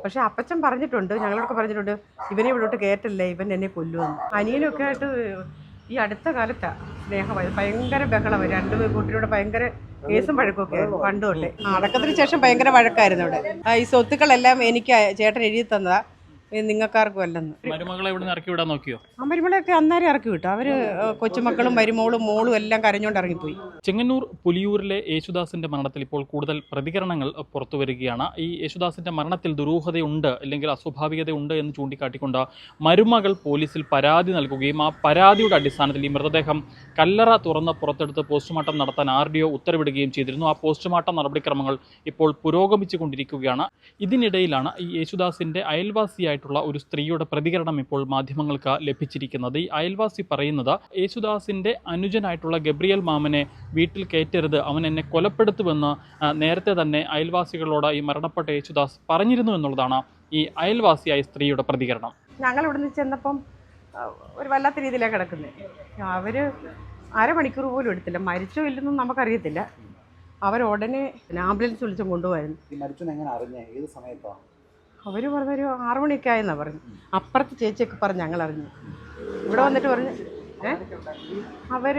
പക്ഷെ അപ്പച്ചൻ പറഞ്ഞിട്ടുണ്ട്, ഞങ്ങളൊക്കെ പറഞ്ഞിട്ടുണ്ട്, ഇവനെ ഇവിടോട്ട് കയറ്റല്ലേ, ഇവൻ എന്നെ കൊല്ലുമെന്ന്. അനിയനൊക്കെ ആയിട്ട് ഈ അടുത്ത കാലത്താണ് സ്നേഹമായി, ഭയങ്കര ബഹളമായി. രണ്ടു കൂട്ടരോട് ഭയങ്കര കേസും വഴക്കൊക്കെ ആയിരുന്നു പണ്ട് തൊട്ടേ. അടക്കത്തിന് ശേഷം ഭയങ്കര വഴക്കായിരുന്നു ഇവിടെ. ഈ സ്വത്തുക്കളെല്ലാം എനിക്ക് ചേട്ടൻ എഴുതി തന്നതാ, നിങ്ങൾക്കാർക്കും അല്ലെന്ന്. മരുമകളെ ഇവിടെ ഇറക്കി വിടാൻ നോക്കിയോ? ആ മരുമകളെയൊക്കെ അന്നേരം ഇറക്കി വിട്ടു. അവര് കൊച്ചുമക്കളും മരുമോളും മോളും എല്ലാം കരഞ്ഞോണ്ട് ഇറങ്ങിപ്പോയി. ചെങ്ങന്നൂർ പുലിയൂരിലെ യേശുദാസിന്റെ മരണത്തിൽ ഇപ്പോൾ കൂടുതൽ പ്രതികരണങ്ങൾ പുറത്തു വരികയാണ്. ഈ യേശുദാസിന്റെ മരണത്തിൽ ദുരൂഹതയുണ്ട് അല്ലെങ്കിൽ അസ്വാഭാവികതയുണ്ട് എന്ന് ചൂണ്ടിക്കാട്ടിക്കൊണ്ട് മരുമകൾ പോലീസിൽ പരാതി നൽകുകയും ആ പരാതിയുടെ അടിസ്ഥാനത്തിൽ ഈ മൃതദേഹം കല്ലറ തുറന്ന് പുറത്തെടുത്ത് പോസ്റ്റ്മോർട്ടം നടത്താൻ RDO ഉത്തരവിടുകയും ചെയ്തിരുന്നു. ആ പോസ്റ്റ്മോർട്ടം നടപടിക്രമങ്ങൾ ഇപ്പോൾ പുരോഗമിച്ചു കൊണ്ടിരിക്കുകയാണ്. ഇതിനിടയിലാണ് ഈ യേശുദാസിന്റെ അയൽവാസിയായിട്ടുള്ള ഒരു സ്ത്രീയുടെ പ്രതികരണം ഇപ്പോൾ മാധ്യമങ്ങൾക്ക് ലഭിച്ചിരിക്കുന്നത്. ഈ അയൽവാസി പറയുന്നത്, യേശുദാസിന്റെ അനുജനായിട്ടുള്ള ഗബ്രിയേൽ മാമനെ വീട്ടിൽ കയറ്റരുത്, അവൻ എന്നെ കൊലപ്പെടുത്തുമെന്ന് നേരത്തെ തന്നെ അയൽവാസികളോട് ഈ മരണപ്പെട്ട യേശുദാസ് പറഞ്ഞിരുന്നു എന്നുള്ളതാണ് ഈ അയൽവാസിയായ സ്ത്രീയുടെ പ്രതികരണം. ഞങ്ങൾ ഇവിടെ നിന്ന് ചെന്നപ്പം ഒരു വല്ലാത്ത രീതിയിലാണ് കിടക്കുന്നത്. അവർ അരമണിക്കൂർ പോലും എടുത്തില്ല. മരിച്ചോ ഇല്ലെന്നും നമുക്കറിയത്തില്ല. അവരുടനെ ആംബുലൻസ് വിളിച്ചും കൊണ്ടുപോയിരുന്നു. അവർ പറഞ്ഞൊരു 6 മണിയൊക്കെ ആയെന്നാണ് പറഞ്ഞു. അപ്പുറത്ത് ചേച്ചിയൊക്കെ പറഞ്ഞ് ഞങ്ങൾ അറിഞ്ഞു. ഇവിടെ വന്നിട്ട് പറഞ്ഞു അവർ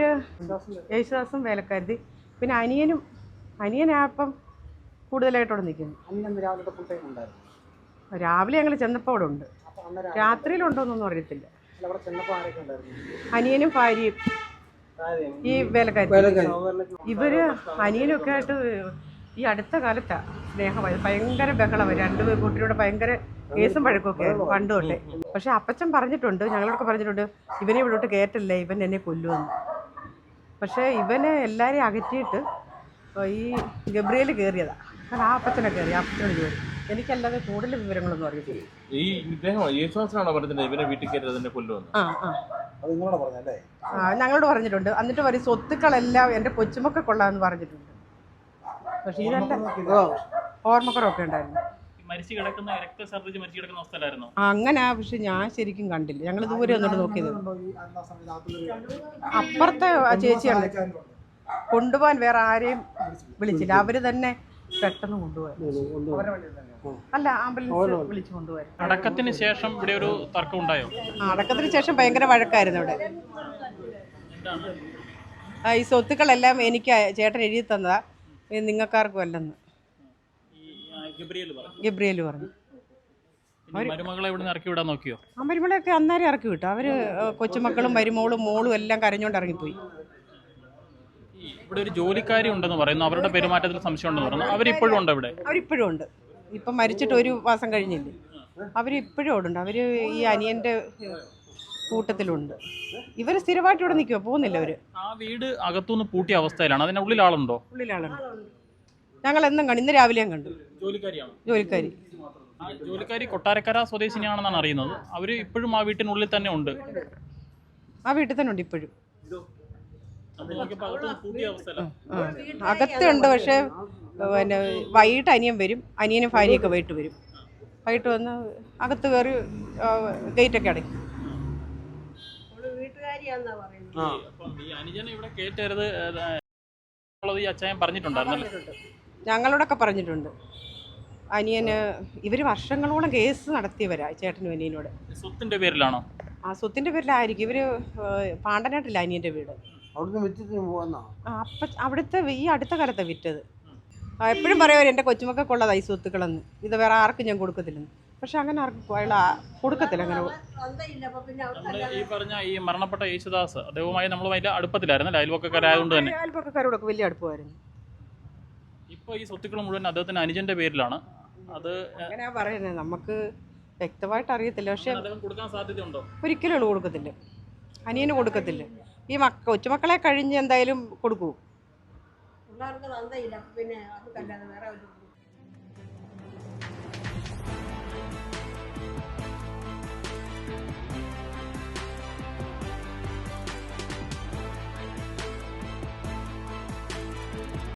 യേശുദാസും വേലക്കാരുതി, പിന്നെ അനിയനാപ്പം കൂടുതലായിട്ടവിടെ നിൽക്കുന്നു. രാവിലെ ഞങ്ങൾ ചെന്നപ്പോൾ അവിടെ ഉണ്ട്, രാത്രിയിലുണ്ടോന്നൊന്നും അറിയത്തില്ല. അനിയനും ഭാര്യയും ഈ വേലക്കാരി. ഇവര് അനിയനൊക്കെ ആയിട്ട് ഈ അടുത്ത കാലത്താണ് സ്നേഹമായി, ഭയങ്കര ബഹളമായി. രണ്ടു കൂട്ടരോട് ഭയങ്കര കേസും വഴക്കൊക്കെ ആയിരുന്നു പണ്ട് തൊട്ടേ. പക്ഷെ അപ്പച്ചൻ പറഞ്ഞിട്ടുണ്ട്, ഞങ്ങളൊക്കെ പറഞ്ഞിട്ടുണ്ട്, ഇവനെ ഇവിടോട്ട് കയറ്റല്ലേ, ഇവൻ എന്നെ കൊല്ലുമെന്ന്. പക്ഷേ ഇവനെ എല്ലാവരെയും അകറ്റിയിട്ട് ഈ ഗബ്രിയേൽ കയറിയതാണ്. കാരണം ആ അപ്പച്ചനെ കയറി, ആ അപ്പച്ചനോട് കയറി. എനിക്കല്ലാതെ കൂടുതൽ വിവരങ്ങളൊന്നും അറിയത്തില്ല. ഞങ്ങളോട് പറഞ്ഞിട്ടുണ്ട്. എന്നിട്ട് പറയും സ്വത്തുക്കളെല്ലാം എൻ്റെ കൊച്ചുമൊക്കെ കൊള്ളാമെന്ന് പറഞ്ഞിട്ടുണ്ട്. പക്ഷേ ഇതല്ല, ഓർമ്മക്കുറവൊക്കെ ഉണ്ടായിരുന്നു. അങ്ങനെ. പക്ഷെ ഞാൻ ശരിക്കും കണ്ടില്ല, ഞങ്ങൾ ദൂരെ ഒന്നുകൊണ്ട് നോക്കിയത്. അപ്പുറത്തെ ചേച്ചിയാണ് കൊണ്ടുപോകാൻ, വേറെ ആരെയും വിളിച്ചില്ല. അവര് തന്നെ പെട്ടെന്ന് കൊണ്ടുപോയി. അല്ല, ആംബുലൻസ് വിളിച്ചു കൊണ്ടുപോയി. അടക്കത്തിന് ശേഷം ഇവിടെ ഒരു തർക്കം ഉണ്ടായോ? അടക്കത്തിന് ശേഷം ഭയങ്കര വഴക്കായിരുന്നു ഇവിടെ. ഈ സ്വത്തുക്കളെല്ലാം എനിക്ക് ചേട്ടൻ എഴുതി തന്നതാ, നിങ്ങൾക്കാർക്കും അല്ലെന്ന് ഗബ്രിയേൽ പറഞ്ഞു. മരുമകളെ ഇവിടെ ഇറക്കി വിടാൻ നോക്കിയോ? ആ മരുമകളെയൊക്കെ അന്നേരം ഇറക്കി വിട്ടു. അവര് കൊച്ചുമക്കളും മരുമോളും മോളും എല്ലാം കരഞ്ഞോണ്ട് ഇറങ്ങിപ്പോയി. ഇവിടെ ഒരു ജോലിക്കാരി ഉണ്ടെന്ന് പറയുന്നു, അവരുടെ പെരുമാറ്റത്തിൽ സംശയം ഉണ്ടെന്ന് പറയുന്നു. അവരിപ്പോഴും ഉണ്ട് ഇവിടെ? അവരിപ്പോഴും ഉണ്ട്. ഇപ്പം മരിച്ചിട്ട് 1 മാസം കഴിഞ്ഞില്ലേ, അവരിപ്പോഴും അവിടെ ഉണ്ട്. അവര് ഈ അനിയന്റെ കൂട്ടത്തിലുണ്ട്. ഇവര് സ്ഥിരമായിട്ട് ഇവിടെ നിൽക്കുമോ, പോകുന്നില്ല അവര്. ആ വീട് അകത്തുനിന്ന് പൂട്ടിയ അവസ്ഥയിലാണ്. അതിന്റെ ഉള്ളിൽ ആളുണ്ടോ? ഉള്ളിലാളുണ്ട്. ഞങ്ങൾ എന്നും കണ്ടു, ഇന്ന് രാവിലെ ഞാൻ കണ്ടു. ജോലിക്കാരി കൊട്ടാരക്കര സ്വദേശിനിയാണെന്നാണ് അറിയുന്നത്. അവര് ഇപ്പോഴും ആ വീട്ടിനുള്ളിൽ തന്നെ ഉണ്ട്. ആ വീട്ടിൽ തന്നെ ഉണ്ട് ഇപ്പോഴും. അകത്തുണ്ട്. പക്ഷെ പിന്നെ വൈകിട്ട് അനിയൻ വരും, അനിയനും ഭാര്യയൊക്കെ വൈകിട്ട് വരും. വൈകിട്ട് വന്ന് അകത്ത് കയറി ഗേറ്റൊക്കെ അടയ്ക്കും. ഞങ്ങളോടൊക്കെ പറഞ്ഞിട്ടുണ്ട്. അനിയന് ഇവര് വർഷങ്ങളോളം കേസ് നടത്തിയവരാ, ചേട്ടനും അനിയനോട്. സ്വത്തിന്റെ പേരിലാണോ? ആ സ്വത്തിന്റെ പേരിലായിരിക്കും. ഇവര് പാണ്ടനാട്ടില്ല അനിയന്റെ വീട്. അവിടുത്തെ ഈ അടുത്ത കാലത്തെ വിറ്റത്. എപ്പോഴും പറയുമോ എൻ്റെ കൊച്ചുമക്കൊള്ളതാ ഈ സ്വത്തുക്കളെന്ന്, ഇത് വേറെ ആർക്കും ഞാൻ കൊടുക്കത്തില്ലെന്ന്. പക്ഷെ അങ്ങനെ ആർക്കും അയാൾ കൊടുക്കത്തില്ല. അങ്ങനെ ഈ പറഞ്ഞ ഈ മരണപ്പെട്ട യേശുദാസ് അദ്ദേഹവുമായി നമ്മൾ വലിയ അടുപ്പത്തിലായിരുന്നു, അയൽവക്കക്കാരായതുകൊണ്ട് തന്നെ. അയൽവക്കക്കാരോടൊക്കെ വലിയ അടുപ്പമായിരുന്നു. ഇപ്പൊ ഈ സ്വത്തുക്കൾ മുഴുവൻ അദ്ദേഹത്തിന്റെ അനുജന്റെ പേരിലാണ്. അത് അങ്ങനെയാ പറയുന്നത്, നമുക്ക് വ്യക്തമായിട്ട് അറിയത്തില്ല. പക്ഷെ കൊടുക്കാൻ സാധ്യതയുണ്ടോ? ഒരിക്കലും കൊടുക്കത്തില്ല, അനിയന് കൊടുക്കത്തില്ല. ഈ കൊച്ചുമക്കളെ കഴിഞ്ഞ് എന്തായാലും കൊടുക്കൂ.